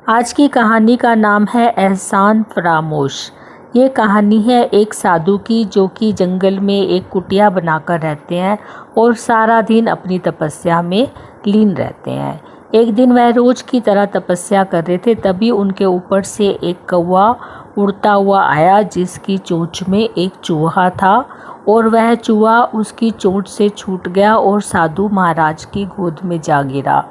आज की कहानी का नाम है एहसान फरामोश। ये कहानी है एक साधु की जो कि जंगल में एक कुटिया बनाकर रहते हैं और सारा दिन अपनी तपस्या में लीन रहते हैं। एक दिन वह रोज की तरह तपस्या कर रहे थे, तभी उनके ऊपर से एक कौवा उड़ता हुआ आया जिसकी चोंच में एक चूहा था और वह चूहा उसकी चोंच से छूट गया और साधु महाराज की गोद में जा गिरा।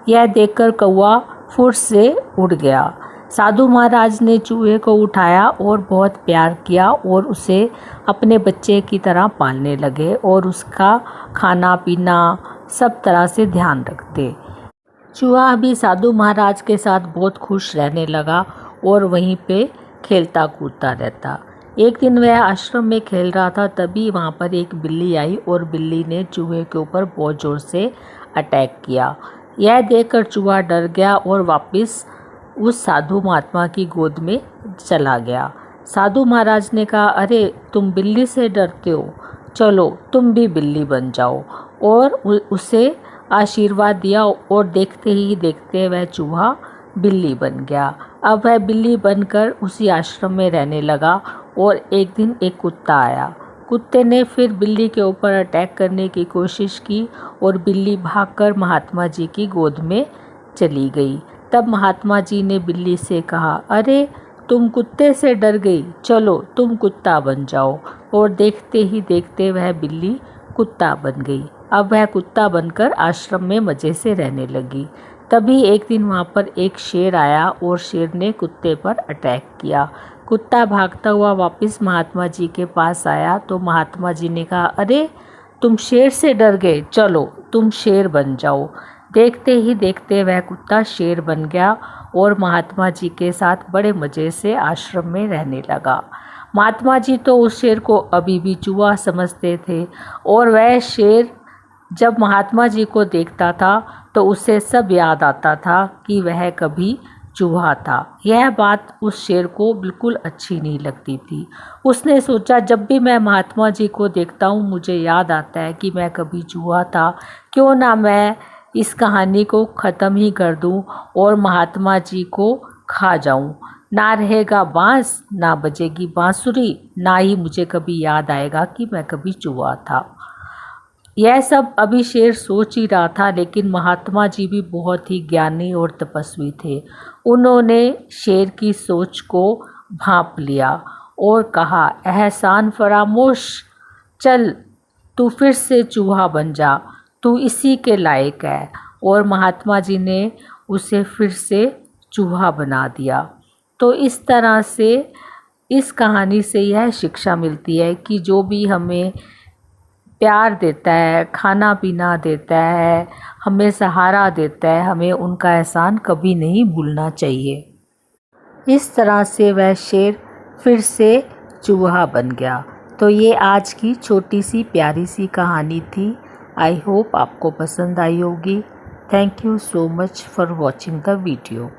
यह देखकर कौवा फुर्र से उड़ गया। साधु महाराज ने चूहे को उठाया और बहुत प्यार किया और उसे अपने बच्चे की तरह पालने लगे और उसका खाना पीना सब तरह से ध्यान रखते। चूहा भी साधु महाराज के साथ बहुत खुश रहने लगा और वहीं पे खेलता कूदता रहता। एक दिन वह आश्रम में खेल रहा था, तभी वहाँ पर एक बिल्ली आई और बिल्ली ने चूहे के ऊपर बहुत ज़ोर से अटैक किया। यह देखकर चूहा डर गया और वापस उस साधु महात्मा की गोद में चला गया। साधु महाराज ने कहा, अरे तुम बिल्ली से डरते हो, चलो तुम भी बिल्ली बन जाओ, और उसे आशीर्वाद दिया और देखते ही देखते वह चूहा बिल्ली बन गया। अब वह बिल्ली बनकर उसी आश्रम में रहने लगा और एक दिन एक कुत्ता आया। कुत्ते ने फिर बिल्ली के ऊपर अटैक करने की कोशिश की और बिल्ली भागकर महात्मा जी की गोद में चली गई। तब महात्मा जी ने बिल्ली से कहा, अरे तुम कुत्ते से डर गई, चलो तुम कुत्ता बन जाओ, और देखते ही देखते वह बिल्ली कुत्ता बन गई। अब वह कुत्ता बनकर आश्रम में मज़े से रहने लगी। तभी एक दिन वहाँ पर एक शेर आया और शेर ने कुत्ते पर अटैक किया। कुत्ता भागता हुआ वापस महात्मा जी के पास आया तो महात्मा जी ने कहा, अरे तुम शेर से डर गए, चलो तुम शेर बन जाओ। देखते ही देखते वह कुत्ता शेर बन गया और महात्मा जी के साथ बड़े मज़े से आश्रम में रहने लगा। महात्मा जी तो उस शेर को अभी भी चूहा समझते थे और वह शेर जब महात्मा जी को देखता था तो उसे सब याद आता था कि वह कभी चूहा था। यह बात उस शेर को बिल्कुल अच्छी नहीं लगती थी। उसने सोचा, जब भी मैं महात्मा जी को देखता हूँ मुझे याद आता है कि मैं कभी चूहा था, क्यों ना मैं इस कहानी को ख़त्म ही कर दूँ और महात्मा जी को खा जाऊँ। ना रहेगा बाँस, ना बजेगी बाँसुरी, ना ही मुझे कभी याद आएगा कि मैं कभी चूहा था। यह सब अभी शेर सोच ही रहा था, लेकिन महात्मा जी भी बहुत ही ज्ञानी और तपस्वी थे। उन्होंने शेर की सोच को भांप लिया और कहा, एहसान फरामोश, चल तू फिर से चूहा बन जा, तू इसी के लायक है। और महात्मा जी ने उसे फिर से चूहा बना दिया। तो इस तरह से इस कहानी से यह शिक्षा मिलती है कि जो भी हमें प्यार देता है, खाना पीना देता है, हमें सहारा देता है, हमें उनका एहसान कभी नहीं भूलना चाहिए। इस तरह से वह शेर फिर से चूहा बन गया। तो ये आज की छोटी सी प्यारी सी कहानी थी। आई होप आपको पसंद आई होगी। Thank you so much for watching the video.